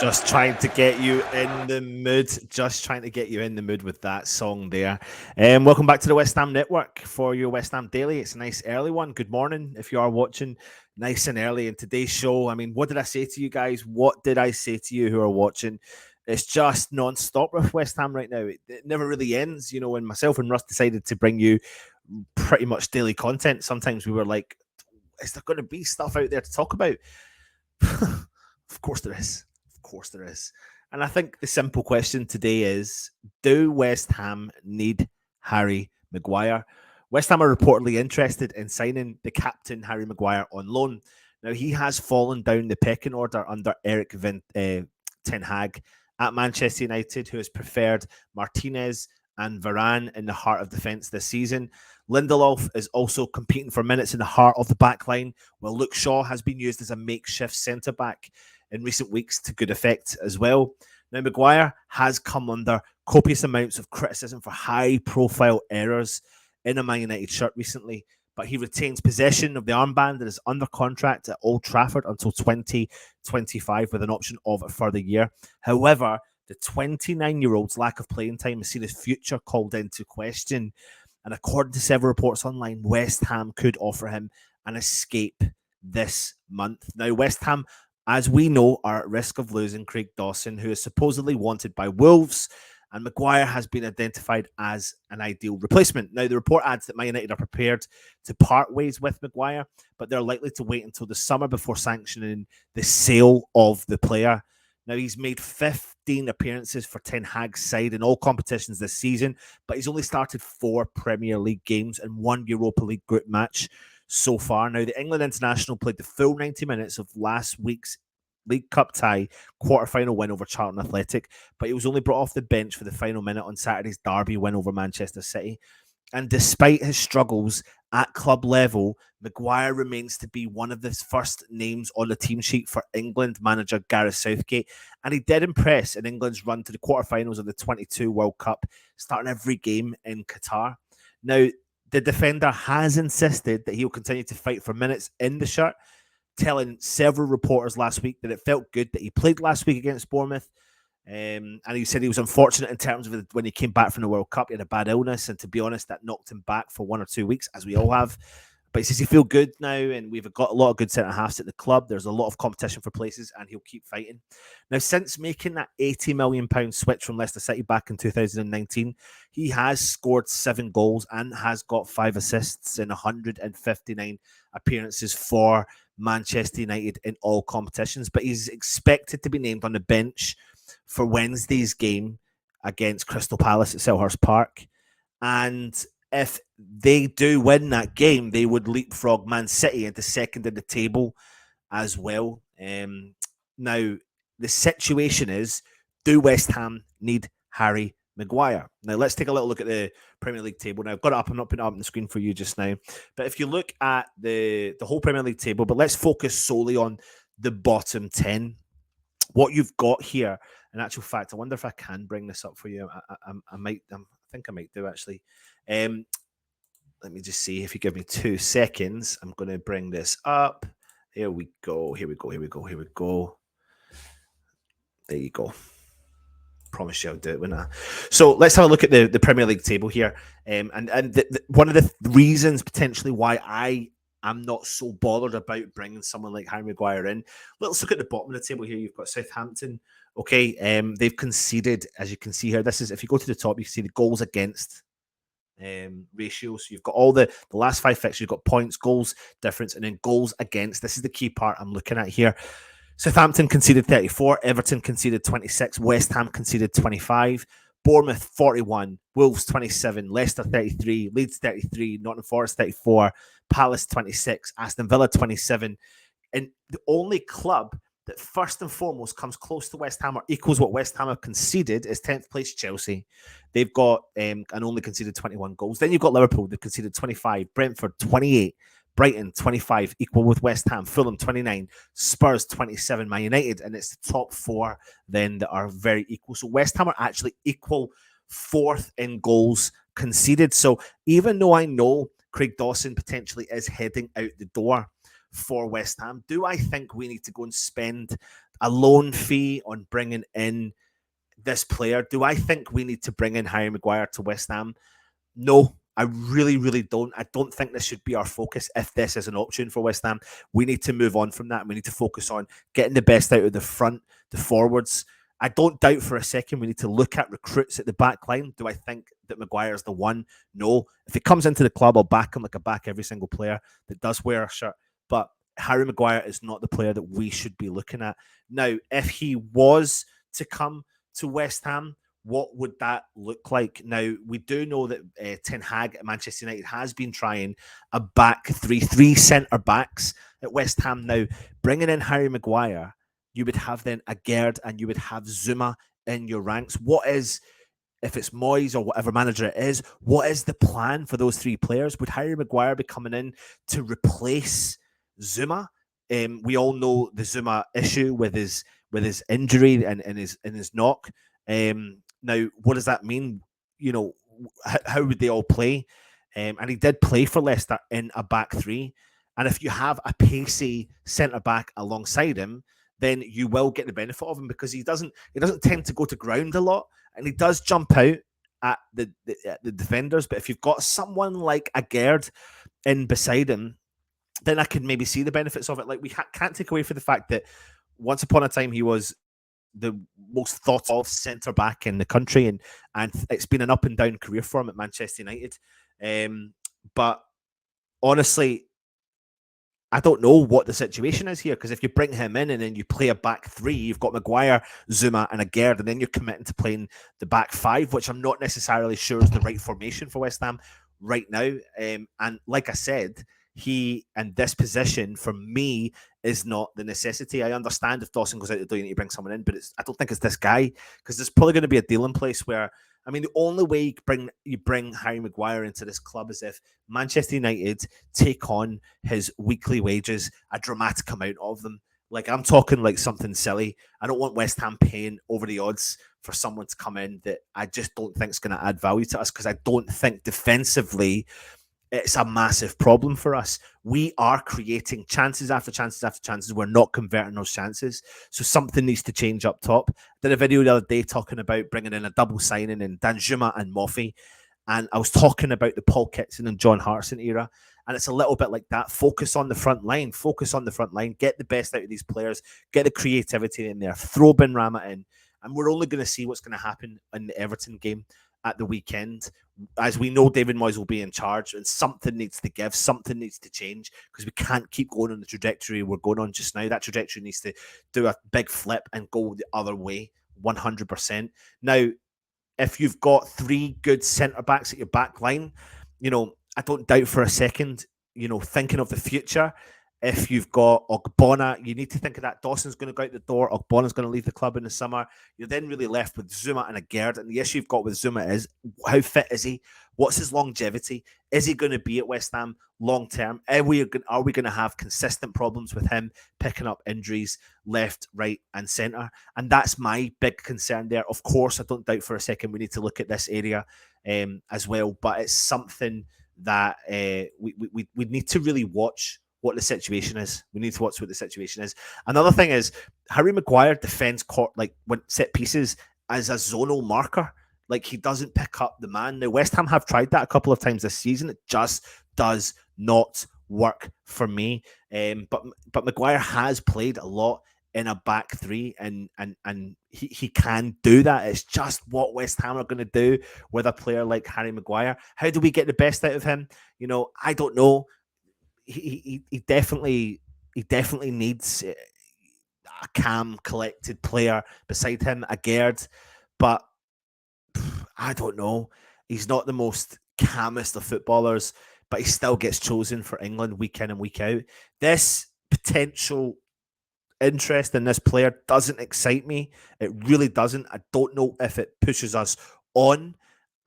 Just trying to get you in the mood. Just trying to get you in the mood with that song there. Welcome back to the West Ham Network for your West Ham Daily. It's a nice early one. Good morning if you are watching nice and early in today's show. I mean, what did I say to you guys? What did I say to you who are watching? It's just non-stop with West Ham right now. It never really ends. You know, when myself and Russ decided to bring you pretty much daily content, sometimes we were like, is there going to be stuff out there to talk about? Of course there is. Of course there is. And I think the simple question today is, do West Ham need Harry Maguire? West Ham are reportedly interested in signing the captain, Harry Maguire, on loan. Now, he has fallen down the pecking order under Eric Ten Hag at Manchester United, who has preferred Martinez and Varane in the heart of defence this season. Lindelof is also competing for minutes in the heart of the back line, while Luke Shaw has been used as a makeshift centre-back in recent weeks to good effect as well. Now, Maguire has come under copious amounts of criticism for high-profile errors in a Man United shirt recently, but he retains possession of the armband and is under contract at Old Trafford until 2025 with an option of a further year. However, the 29-year-old's lack of playing time has seen his future called into question. And according to several reports online, West Ham could offer him an escape this month. Now, West Ham, as we know, are at risk of losing Craig Dawson, who is supposedly wanted by Wolves, and Maguire has been identified as an ideal replacement. Now, the report adds that Man United are prepared to part ways with Maguire, but they're likely to wait until the summer before sanctioning the sale of the player. Now, he's made 15 appearances for Ten Hag's side in all competitions this season, but he's only started 4 Premier League games and 1 Europa League group match so far. Now, the England international played the full 90 minutes of last week's League Cup tie quarter-final win over Charlton Athletic, but he was only brought off the bench for the final minute on Saturday's derby win over Manchester City. And despite his struggles at club level, Maguire remains to be one of the first names on the team sheet for England manager Gareth Southgate. And he did impress in England's run to the quarterfinals of the 22 World Cup, starting every game in Qatar. Now, the defender has insisted that he will continue to fight for minutes in the shirt, telling several reporters last week that it felt good that he played last week against Bournemouth. And he said he was unfortunate in terms of when he came back from the World Cup. He had a bad illness, and to be honest, that knocked him back for 1 or 2 weeks, as we all have. But he says he feels good now, and we've got a lot of good centre-halves at the club. There's a lot of competition for places, and he'll keep fighting. Now, since making that £80 million switch from Leicester City back in 2019, he has scored 7 goals and has got 5 assists in 159 appearances for Manchester United in all competitions. But he's expected to be named on the bench for Wednesday's game against Crystal Palace at Selhurst Park. And if they do win that game, they would leapfrog Man City into second in the table as well. Now, the situation is, do West Ham need Harry Maguire? Now, let's take a little look at the Premier League table. Now, I've got it up. I'm not putting it up on the screen for you just now. But if you look at the whole Premier League table, but let's focus solely on the bottom 10. What you've got here, in actual fact, I wonder if I can bring this up for you. I might. I think I might do, actually. Let me just see if you give me 2 seconds. I'm going to bring this up. Here we go. Here we go. There you go. Promise you I'll do it, wouldn't I? So let's have a look at the Premier League table here. And one of the reasons potentially why I'm not so bothered about bringing someone like Harry Maguire in. Let's look at the bottom of the table here. You've got Southampton. Okay, they've conceded, as you can see here. This is, if you go to the top, you can see the goals against ratio. So you've got all the last 5 fixtures. You've got points, goals difference, and then goals against. This is the key part I'm looking at here. Southampton conceded 34, Everton conceded 26, West Ham conceded 25, Bournemouth 41, Wolves 27, Leicester 33, Leeds 33, Nottingham Forest 34, Palace 26, Aston Villa 27. And the only club that first and foremost comes close to West Ham or equals what West Ham have conceded is 10th place Chelsea. They've got and only conceded 21 goals. Then you've got Liverpool, they've conceded 25, Brentford 28, Brighton 25, equal with West Ham, Fulham 29, Spurs 27, Man United, and it's the top 4 then that are very equal. So West Ham are actually equal 4th in goals conceded. So even though I know Craig Dawson potentially is heading out the door for West Ham, do I think we need to go and spend a loan fee on bringing in this player. Do I think we need to bring in Harry Maguire to West Ham? No, I really, really don't. I don't think this should be our focus if this is an option for West Ham. We need to move on from that. We need to focus on getting the best out of the front, the forwards. I don't doubt for a second we need to look at recruits at the back line. Do I think that Maguire's the one? No. If he comes into the club, I'll back him like I back every single player that does wear a shirt. But Harry Maguire is not the player that we should be looking at. Now, if he was to come to West Ham, what would that look like? Now, we do know that Ten Hag at Manchester United has been trying a back three centre backs at West Ham. Now, bringing in Harry Maguire, you would have then a Gerd and you would have Zuma in your ranks. What is, if it's Moyes or whatever manager it is, what is the plan for those three players? Would Harry Maguire be coming in to replace Zuma? We all know the Zuma issue with his injury and his knock. Now, what does that mean? You know, how would they all play? And he did play for Leicester in a back three. And if you have a pacey centre back alongside him, then you will get the benefit of him because he doesn't tend to go to ground a lot, and he does jump out at the defenders. But if you've got someone like a Gerd in beside him, then I could maybe see the benefits of it. Like, we can't take away from the fact that once upon a time he was the most thought of centre back in the country, and it's been an up and down career for him at Manchester United. But honestly, I don't know what the situation is here, because if you bring him in and then you play a back three, you've got Maguire, Zuma, and a Gerd, and then you're committing to playing the back five, which I'm not necessarily sure is the right formation for West Ham right now. And like I said, he and this position for me is not the necessity. I understand if Dawson goes out the door, you need to bring someone in, but I don't think it's this guy, because there's probably going to be a deal in place where, I mean, the only way you bring Harry Maguire into this club is if Manchester United take on his weekly wages, a dramatic amount of them. Like, I'm talking like something silly. I don't want West Ham paying over the odds for someone to come in that I just don't think is going to add value to us, because I don't think defensively it's a massive problem for us. We are creating chances after chances after chances. We're not converting those chances. So something needs to change up top. I did a video the other day talking about bringing in a double signing in Danjuma and Moffey. And I was talking about the Paul Kitson and John Hartson era. And it's a little bit like that. Focus on the front line. Focus on the front line. Get the best out of these players. Get the creativity in there. Throw Ben Rama in. And we're only going to see what's going to happen in the Everton game at the weekend. As we know, David Moyes will be in charge, and something needs to give, something needs to change, because we can't keep going on the trajectory we're going on just now. That trajectory needs to do a big flip and go the other way, 100%. Now, if you've got three good centre backs at your back line, you know, I don't doubt for a second, you know, thinking of the future, if you've got Ogbonna, you need to think of that. Dawson's going to go out the door. Ogbonna's going to leave the club in the summer. You're then really left with Zuma and a Gerd. And the issue you've got with Zuma is, how fit is he? What's his longevity? Is he going to be at West Ham long term? Are we going to have consistent problems with him picking up injuries left, right, and centre? And that's my big concern there. Of course, I don't doubt for a second we need to look at this area as well. But it's something that we need to really watch what the situation is. We need to watch what the situation is. Another thing is, Harry Maguire defends court, like, when set pieces, as a zonal marker. Like, he doesn't pick up the man. Now, West Ham have tried that a couple of times this season. It just does not work for me. But Maguire has played a lot in a back three, and he can do that. It's just what West Ham are going to do with a player like Harry Maguire. How do we get the best out of him? You know, I don't know. He definitely needs a calm, collected player beside him, a Gerd, but I don't know. He's not the most calmest of footballers, but he still gets chosen for England week in and week out. This potential interest in this player doesn't excite me. It really doesn't. I don't know if it pushes us on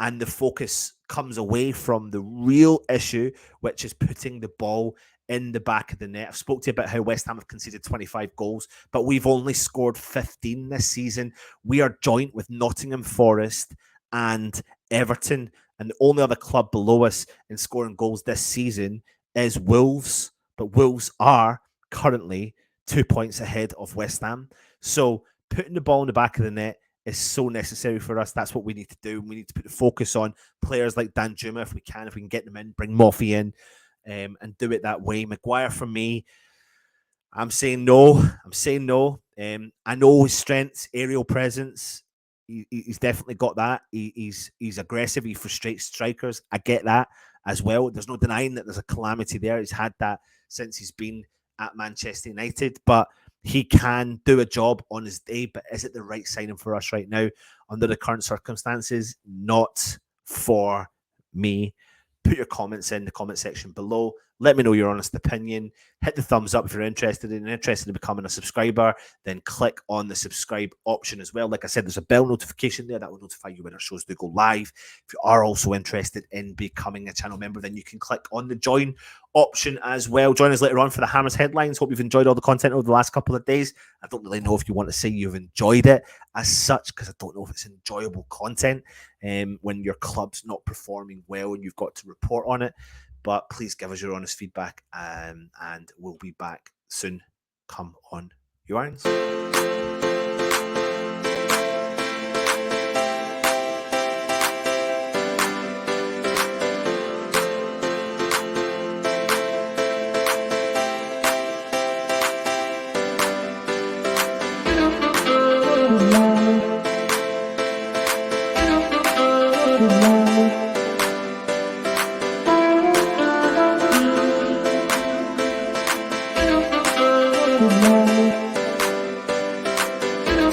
and the focus comes away from the real issue, which is putting the ball in the back of the net. I've spoke to you about how West Ham have conceded 25 goals, but we've only scored 15 this season. We are joint with Nottingham Forest and Everton, and the only other club below us in scoring goals this season is Wolves, but Wolves are currently 2 points ahead of West Ham. So putting the ball in the back of the net is so necessary for us. That's what we need to do. We need to put the focus on players like Dan Juma if we can get them in, bring Moffy in, and do it that way. Maguire, for me, I'm saying no. I'm saying no. I know his strengths, aerial presence. He's definitely got that. He's aggressive. He frustrates strikers. I get that as well. There's no denying that there's a calamity there. He's had that since he's been at Manchester United, but he can do a job on his day. But is it the right signing for us right now under the current circumstances? Not for me. Put your comments in the comment section below. Let me know your honest opinion. Hit the thumbs up if you're interested in becoming a subscriber. Then click on the subscribe option as well. Like I said, there's a bell notification there that will notify you when our shows do go live. If you are also interested in becoming a channel member, then you can click on the join option as well. Join us later on for the Hammers headlines. Hope you've enjoyed all the content over the last couple of days. I don't really know if you want to say you've enjoyed it as such, because I don't know if it's enjoyable content when your club's not performing well and you've got to report on it. But please give us your honest feedback, and we'll be back soon. Come on, you irons.